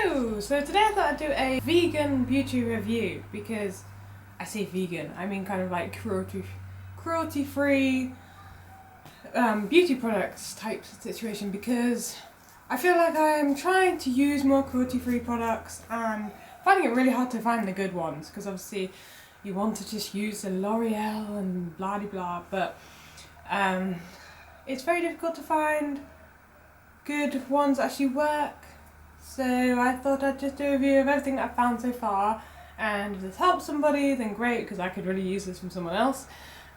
Hello! So today I thought I'd do a vegan beauty review because I say vegan, I mean kind of like cruelty-free beauty products type situation, because I feel like I'm trying to use more cruelty-free products and finding it really hard to find the good ones, because obviously you want to just use the L'Oreal and blah de blah, but it's very difficult to find good ones that actually work. So I thought I'd just do a review of everything that I've found so far, and if this helps somebody then great, because I could really use this from someone else.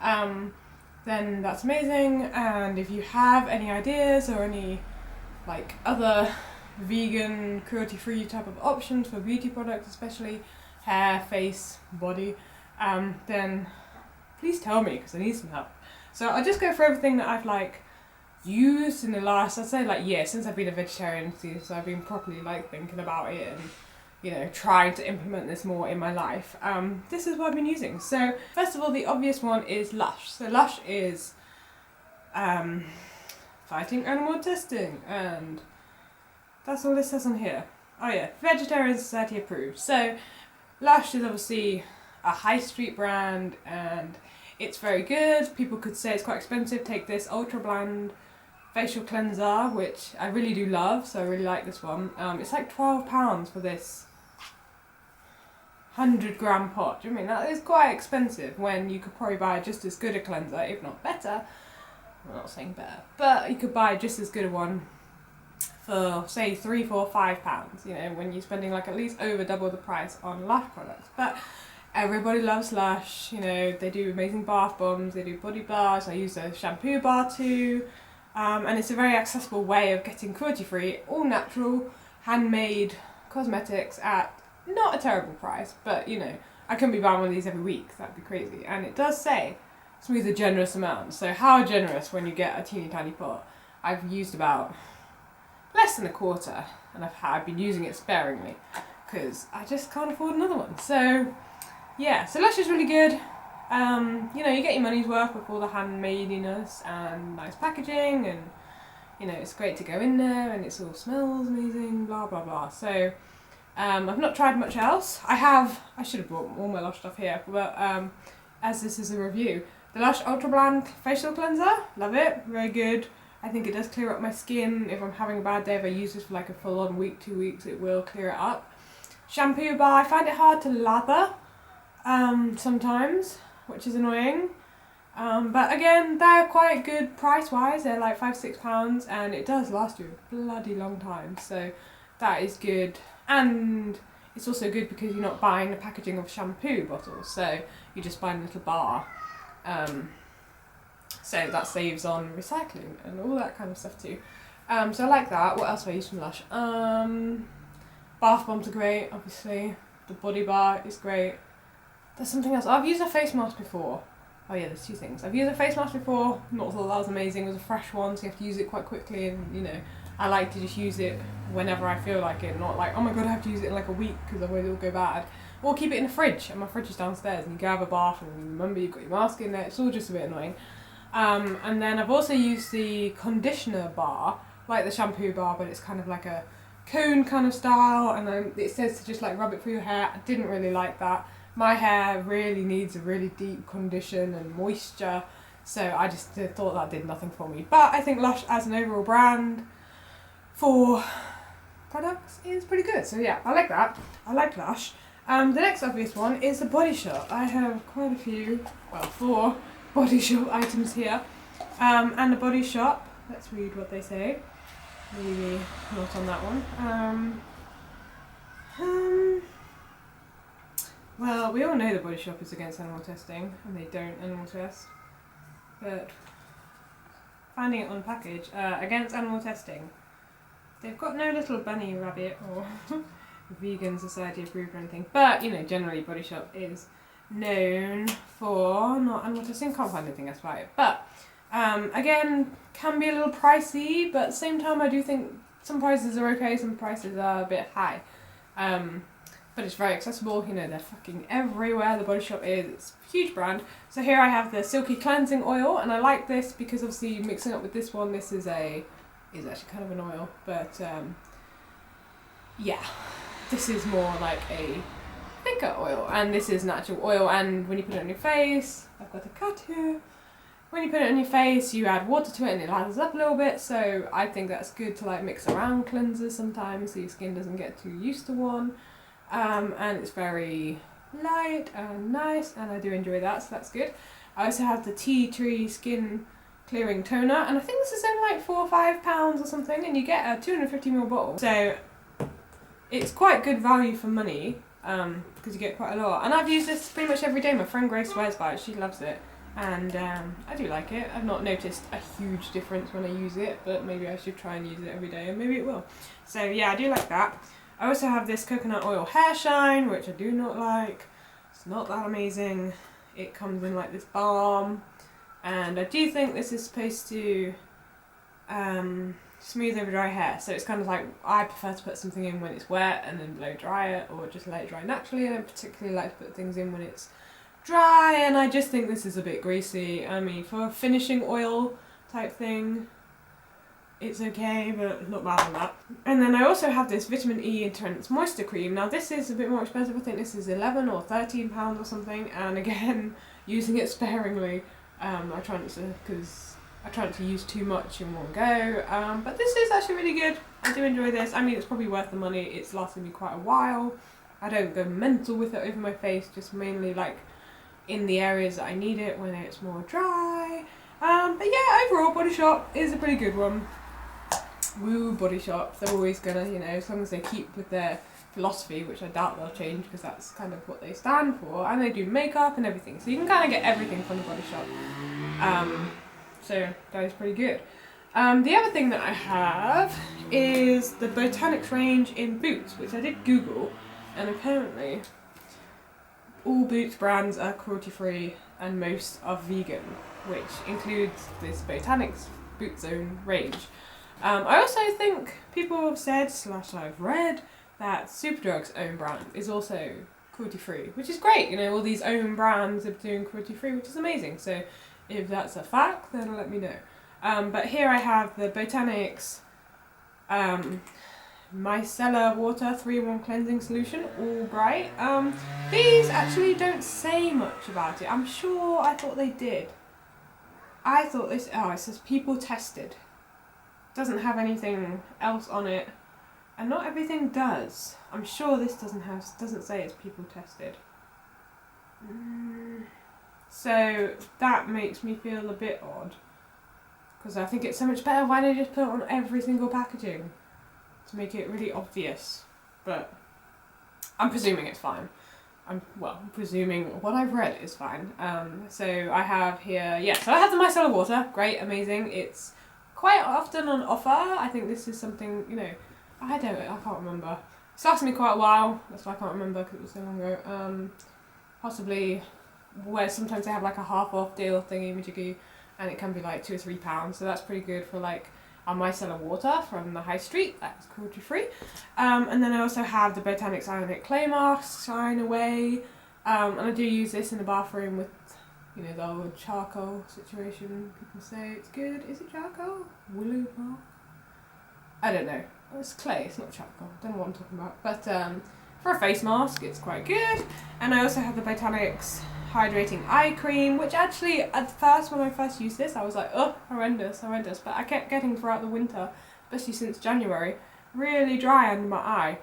Then that's amazing, and if you have any ideas or any like other vegan cruelty-free type of options for beauty products, especially hair, face, body, then please tell me, because I need some help. So I'll just go through everything that I've used in the last, I'd say year since I've been a vegetarian, so I've been properly thinking about it and trying to implement this more in my life. This is what I've been using. So first of all, the obvious one is Lush. So Lush is fighting animal testing, and that's all it says on here. Oh yeah, Vegetarian Society approved. So Lush is obviously a high street brand and it's very good. People could say it's quite expensive. Take this Ultra Bland facial cleanser, which I really do love, so I really like this one. It's like £12 for this 100-gram pot. Do you know what I mean? That is quite expensive when you could probably buy just as good a cleanser, if not better. I'm not saying better, but you could buy just as good a one for say £3, £4, £5, when you're spending at least over double the price on Lush products. But everybody loves Lush, they do amazing bath bombs, they do body bars, I use a shampoo bar too. And it's a very accessible way of getting cruelty-free, all natural, handmade cosmetics at not a terrible price, but I couldn't be buying one of these every week, that'd be crazy. And it does say smooth a generous amount, so how generous when you get a teeny tiny pot? I've used about less than a quarter, and I've been using it sparingly because I just can't afford another one. So yeah, so Lush is really good. You get your money's worth with all the handmadiness and nice packaging, and it's great to go in there and it all smells amazing, blah blah blah. So I've not tried much else. I should have brought all my Lush stuff here, but as this is a review, the Lush Ultra Bland facial cleanser, love it, very good. I think it does clear up my skin. If I'm having a bad day, if I use this for a full-on week, 2 weeks, it will clear it up. Shampoo bar, I find it hard to lather sometimes, which is annoying. But again, they're quite good price-wise. They're like £5, £6, and it does last you a bloody long time. So that is good. And it's also good because you're not buying the packaging of shampoo bottles. So you're just buying a little bar. So that saves on recycling and all that kind of stuff too. So I like that. What else have I used from Lush? Bath bombs are great, obviously. The body bar is great. There's something else. I've used a face mask before. Oh yeah, there's two things. I've used a face mask before, not thought that was amazing. It was a fresh one, so you have to use it quite quickly, and I like to just use it whenever I feel like it, not like, oh my god, I have to use it in a week because otherwise it will go bad. Or keep it in the fridge, and my fridge is downstairs, and you go have a bath and remember you've got your mask in there. It's all just a bit annoying. And then I've also used the conditioner bar, like the shampoo bar, but it's kind of like a cone kind of style, and then it says to just rub it through your hair. I didn't really like that. My hair really needs a really deep condition and moisture, so I just thought that did nothing for me. But I think Lush as an overall brand for products is pretty good. So yeah, I like that. I like Lush. The next obvious one is the Body Shop. I have quite a few, 4 Body Shop items here. And the Body Shop, let's read what they say. Maybe not on that one. Well, we all know the Body Shop is against animal testing, and they don't animal test. But finding it on the package, against animal testing. They've got no little bunny rabbit or vegan society approved or anything. But, generally Body Shop is known for not animal testing. Can't find anything else about it. But, again, can be a little pricey, but at the same time I do think some prices are okay, some prices are a bit high. But it's very accessible, they're fucking everywhere, the Body Shop is, it's a huge brand. So here I have the Silky Cleansing Oil, and I like this because obviously mixing up with this one, this is actually kind of an oil, but yeah, this is more like a thicker oil, and this is natural oil, and when you put it on your face, I've got a cut here, when you put it on your face you add water to it and it lathers up a little bit, so I think that's good to like mix around cleansers sometimes so your skin doesn't get too used to one, and it's very light and nice, and I do enjoy that, so that's good. I also have the Tea Tree Skin Clearing Toner, and I think this is only like £4 or £5 or something, and you get a 250ml bottle, so it's quite good value for money, because you get quite a lot. And I've used this pretty much every day. My friend Grace swears by it, she loves it, and I do like it. I've not noticed a huge difference when I use it, but maybe I should try and use it every day, and maybe it will. So yeah, I do like that. I also have this coconut oil hair shine, which I do not like. It's not that amazing. It comes in like this balm, and I do think this is supposed to smooth over dry hair, so it's kind of like, I prefer to put something in when it's wet and then blow dry it, or just let it dry naturally. I don't particularly like to put things in when it's dry, and I just think this is a bit greasy. I mean, for a finishing oil type thing, it's okay, but not bad on that. And then I also have this Vitamin E Intense Moisture Cream. Now this is a bit more expensive, I think this is £11 or £13 or something, and again, using it sparingly. I try not to, because I try not to use too much in one go, but this is actually really good. I do enjoy this. I mean, it's probably worth the money. It's lasted me quite a while. I don't go mental with it over my face, just mainly like in the areas that I need it when it's more dry. But yeah, overall, Body Shop is a pretty good one. Woo, Body Shop. They're always gonna, you know, as long as they keep with their philosophy, which I doubt they'll change because that's kind of what they stand for, and they do makeup and everything, so you can kind of get everything from the Body Shop. So that is pretty good. The other thing that I have is the Botanics range in Boots, which I did Google, and apparently all Boots brands are cruelty-free and most are vegan, which includes this Botanics Boot Zone range. I also think people have said, / I've read, that Superdrug's own brand is also cruelty-free, which is great. You know, all these own brands are doing cruelty-free, which is amazing. So if that's a fact, then let me know. But here I have the Botanics Micellar Water 3-in-1 Cleansing Solution, all bright. These actually don't say much about it. I'm sure I thought they did. I thought this, oh, it says people tested. Doesn't have anything else on it, and not everything does. I'm sure this doesn't say it's people tested. So that makes me feel a bit odd, because I think it's so much better why they just put it on every single packaging to make it really obvious. But I'm presuming it's fine. I'm presuming what I've read is fine. So I have here, yeah, so I have the micellar water, great, amazing. It's quite often on offer. I think this is something, you know, I can't remember. It's lasted me quite a while, that's why I can't remember because it was so long ago. Possibly where sometimes they have like a half off deal thingy-majiggy, and it can be like £2 or £3, so that's pretty good for like a micellar water from the high street. That's cruelty-free. And then I also have the Botanics Ionic Clay Mask, Shine Away, and I do use this in the bathroom with, you know, the old charcoal situation. People say it's good. Is it charcoal? Willow bark? I don't know. It's clay, it's not charcoal. Don't know what I'm talking about. But for a face mask, it's quite good. And I also have the Botanics Hydrating Eye Cream, which actually, at first, when I first used this, I was like, oh, horrendous. But I kept getting throughout the winter, especially since January, really dry under my eye.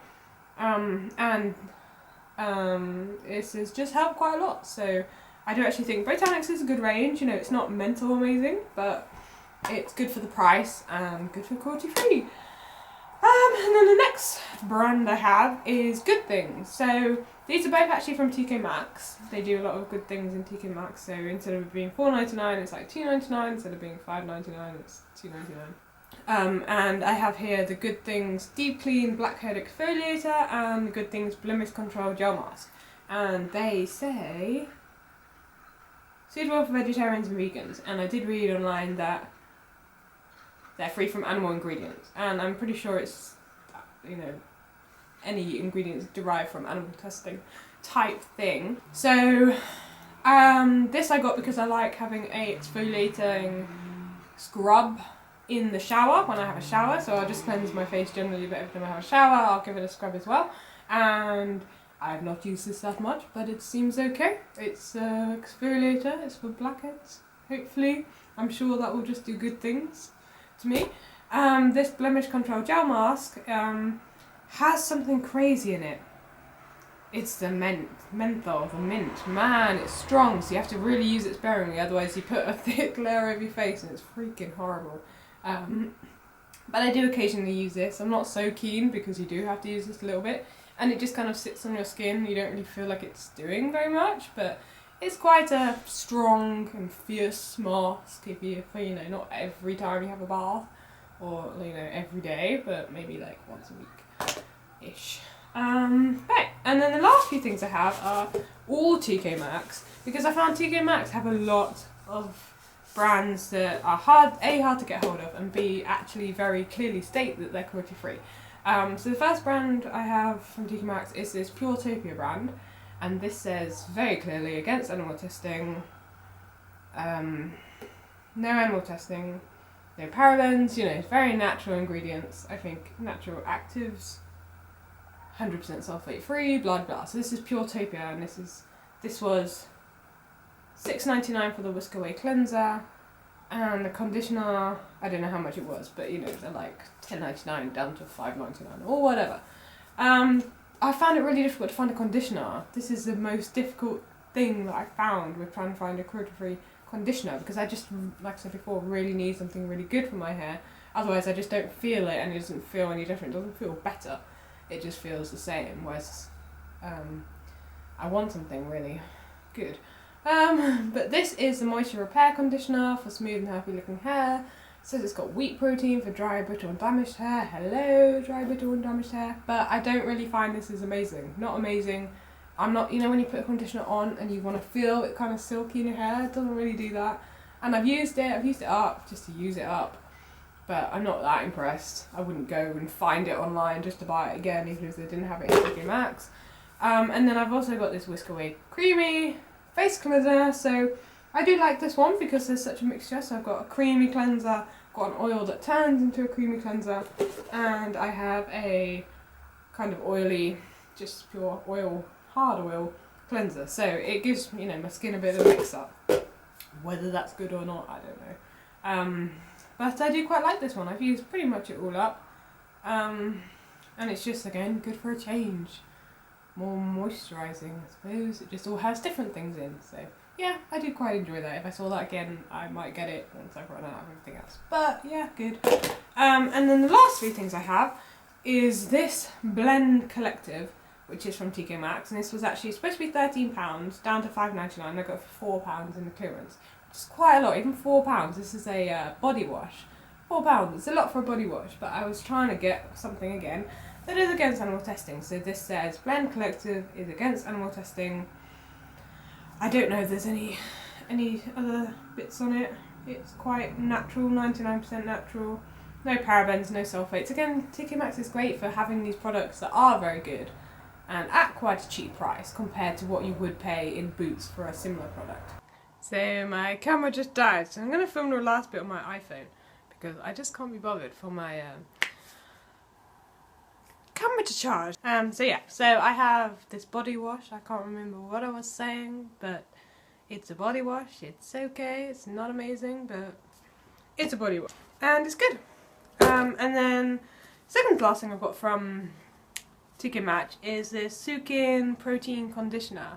This has just helped quite a lot. So I do actually think Botanics is a good range. You know, it's not mental amazing, but it's good for the price and good for cruelty-free. And then the next brand I have is Good Things. So these are both actually from TK Maxx. They do a lot of good things in TK Maxx. So instead of it being $4.99, it's like $2.99. Instead of being $5.99, it's $2.99. And I have here the Good Things Deep Clean Blackhead Exfoliator and the Good Things Blemish Control Gel Mask. And they say suitable for vegetarians and vegans. And I did read online that they're free from animal ingredients, and I'm pretty sure it's, you know, any ingredients derived from animal testing type thing. So this I got because I like having a exfoliating scrub in the shower when I have a shower, so I'll just cleanse my face generally, but every time I have a shower I'll give it a scrub as well. And I've not used this that much, but it seems okay. It's exfoliator, it's for blackheads, hopefully. I'm sure that will just do good things to me. This blemish control gel mask has something crazy in it. It's the menthol, the mint. Man, it's strong, so you have to really use it sparingly, otherwise you put a thick layer over your face and it's freaking horrible. But I do occasionally use this. I'm not so keen because you do have to use this a little bit, and it just kind of sits on your skin. You don't really feel like it's doing very much, but it's quite a strong and fierce mask if you, for, you know, not every time you have a bath, or, you know, every day, but maybe like once a week-ish. Right, and then the last few things I have are all TK Maxx, because I found TK Maxx have a lot of brands that are hard to get hold of, and B, actually very clearly state that they're cruelty-free. So the first brand I have from TK Maxx is this Cruelty-free brand, and this says very clearly against animal testing, no animal testing, no parabens, you know, very natural ingredients, I think natural actives, 100% sulfate free, blah blah. So this is Puretopia, and this was $6.99 for the Whisk Away cleanser, and the conditioner, I don't know how much it was, but you know, they're like $10.99 down to $5.99 or whatever. I found it really difficult to find a conditioner. This is the most difficult thing that I found with trying to find a cruelty-free conditioner, because I just, like I said before, really need something really good for my hair. Otherwise I just don't feel it, and it doesn't feel any different. It doesn't feel better. It just feels the same, whereas I want something really good. But this is the moisture repair conditioner for smooth and healthy looking hair. It says it's got wheat protein for dry, brittle and damaged hair. Hello, dry, brittle and damaged hair. But I don't really find this is amazing. Not amazing. I'm not, you know, when you put a conditioner on and you want to feel it kind of silky in your hair, it doesn't really do that. And I've used it up just to use it up. But I'm not that impressed. I wouldn't go and find it online just to buy it again, even if they didn't have it in TK Maxx. And then I've also got this Whisk Away Creamy face cleanser. So I do like this one because there's such a mixture. So I've got a creamy cleanser, got an oil that turns into a creamy cleanser, and I have a kind of oily, just pure oil, hard oil cleanser. So it gives, you know, my skin a bit of a mix up. Whether that's good or not, I don't know. But I do quite like this one. I've used pretty much it all up. And it's just, again, good for a change. More moisturising, I suppose. It just all has different things in. So, yeah, I do quite enjoy that. If I saw that again, I might get it once I've run out of everything else. But, yeah, good. And then the last three things I have is this Blend Collective, which is from TK Maxx. And this was actually supposed to be £13, down to $5.99. I got it for £4 in the clearance. It's quite a lot, even £4. This is a body wash. £4, it's a lot for a body wash, but I was trying to get something again that is against animal testing. So this says Blend Collective is against animal testing. I don't know if there's any other bits on it. It's quite natural, 99% natural. No parabens, no sulfates. Again, TK Maxx is great for having these products that are very good and at quite a cheap price compared to what you would pay in Boots for a similar product. So my camera just died, so I'm going to film the last bit on my iPhone because I just can't be bothered for my camera to charge. So yeah, so I have this body wash. I can't remember what I was saying, but it's a body wash. It's okay. It's not amazing, but it's a body wash and it's good. And then second last thing I've got from TK Maxx is this Sukin Protein Conditioner.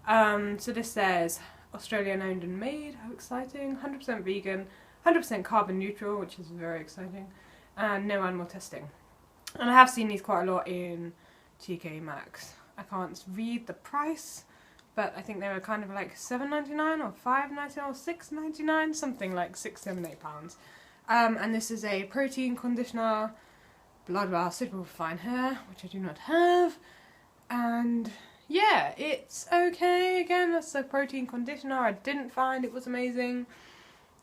So this says Australian owned and made, how exciting, 100% vegan, 100% carbon neutral, which is very exciting, and no animal testing. And I have seen these quite a lot in TK Maxx. I can't read the price, but I think they were kind of like $7.99 or $5.99 or $6.99, something like £6, £7, £8. And this is a protein conditioner, blood bath, suitable for fine hair, which I do not have, and yeah, it's okay. Again, that's a protein conditioner. I didn't find it was amazing.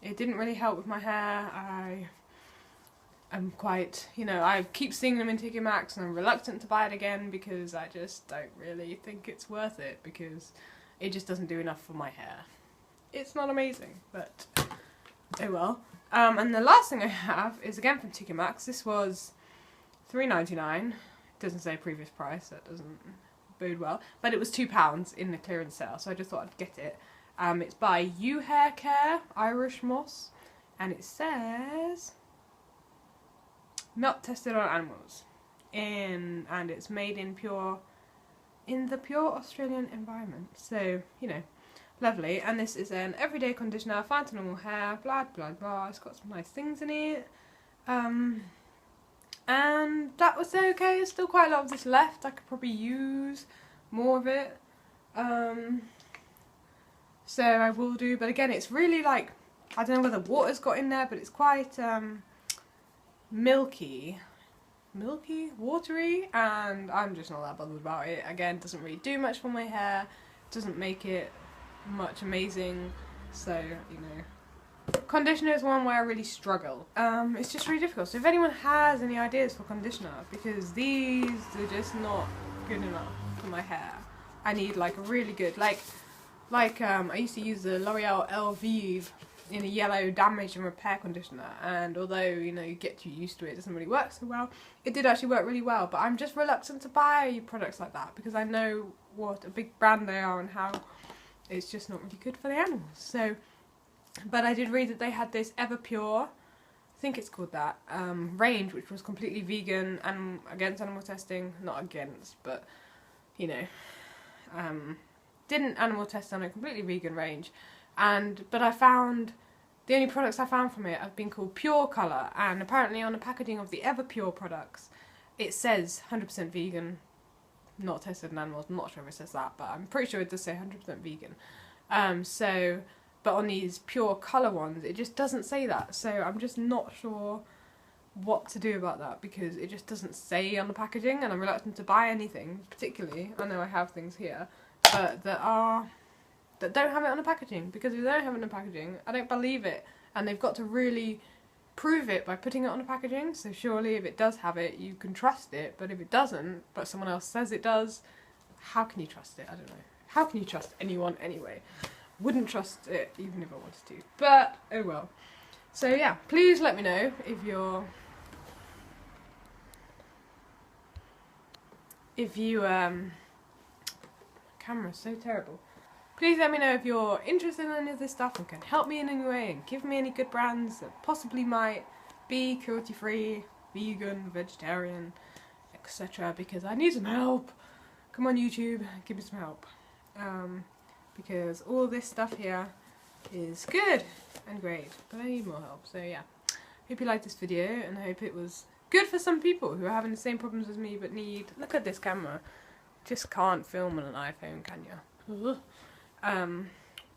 It didn't really help with my hair. I'm quite, you know, I keep seeing them in TK Maxx and I'm reluctant to buy it again because I just don't really think it's worth it because it just doesn't do enough for my hair. It's not amazing, but oh well. And the last thing I have is again from TK Maxx. This was $3.99. It doesn't say previous price, that doesn't bode well. But it was £2 in the clearance sale, so I just thought I'd get it. It's by You Hair Care, Irish Moss, and it says not tested on animals. And it's made in the pure Australian environment. So, you know, lovely. And this is an everyday conditioner, fine to normal hair, blah blah blah. It's got some nice things in it. And that was okay. There's still quite a lot of this left. I could probably use more of it. So I will do, but again, it's really like, I don't know whether water's got in there, but it's quite milky, watery, and I'm just not that bothered about it. Again, doesn't really do much for my hair, doesn't make it much amazing, so, you know. Conditioner is one where I really struggle. It's just really difficult, so if anyone has any ideas for conditioner, because these are just not good enough for my hair. I need like a really good, like I used to use the L'Oreal Elvive in a yellow damage and repair conditioner, and although, you know, you get too used to it, it doesn't really work so well. It did actually work really well, but I'm just reluctant to buy products like that because I know what a big brand they are and how it's just not really good for the animals. So, but I did read that they had this Everpure, I think it's called that, range, which was completely vegan and against animal testing. Not against, but, you know, didn't animal test on a completely vegan range. But I found, the only products I found from it have been called Pure Colour, and apparently on the packaging of the Everpure products it says 100% vegan, not tested on animals. I'm not sure if it says that, but I'm pretty sure it does say 100% vegan. But on these Pure Colour ones it just doesn't say that, so I'm just not sure what to do about that because it just doesn't say on the packaging, and I'm reluctant to buy anything particularly. I know I have things here, but that don't have it on the packaging, because if they don't have it on the packaging, I don't believe it, and they've got to really prove it by putting it on the packaging. So surely if it does have it, you can trust it, but if it doesn't, but someone else says it does, how can you trust it? I don't know. How can you trust anyone anyway? Wouldn't trust it even if I wanted to, but oh well. So yeah, please let me know if camera's so terrible. Please let me know if you're interested in any of this stuff and can help me in any way and give me any good brands that possibly might be cruelty-free, vegan, vegetarian, etc. because I need some help. Come on YouTube, give me some help. Because all this stuff here is good and great, but I need more help. So yeah, hope you liked this video, and I hope it was good for some people who are having the same problems as me but need, look at this camera, just can't film on an iPhone, can you? I'm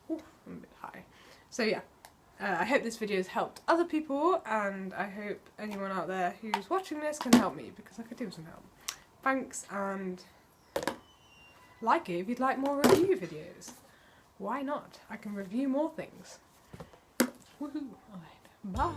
a bit high. So yeah, I hope this video has helped other people, and I hope anyone out there who's watching this can help me, because I could do with some help. Thanks, and like it if you'd like more review videos. Why not? I can review more things. Woohoo! Alright, bye!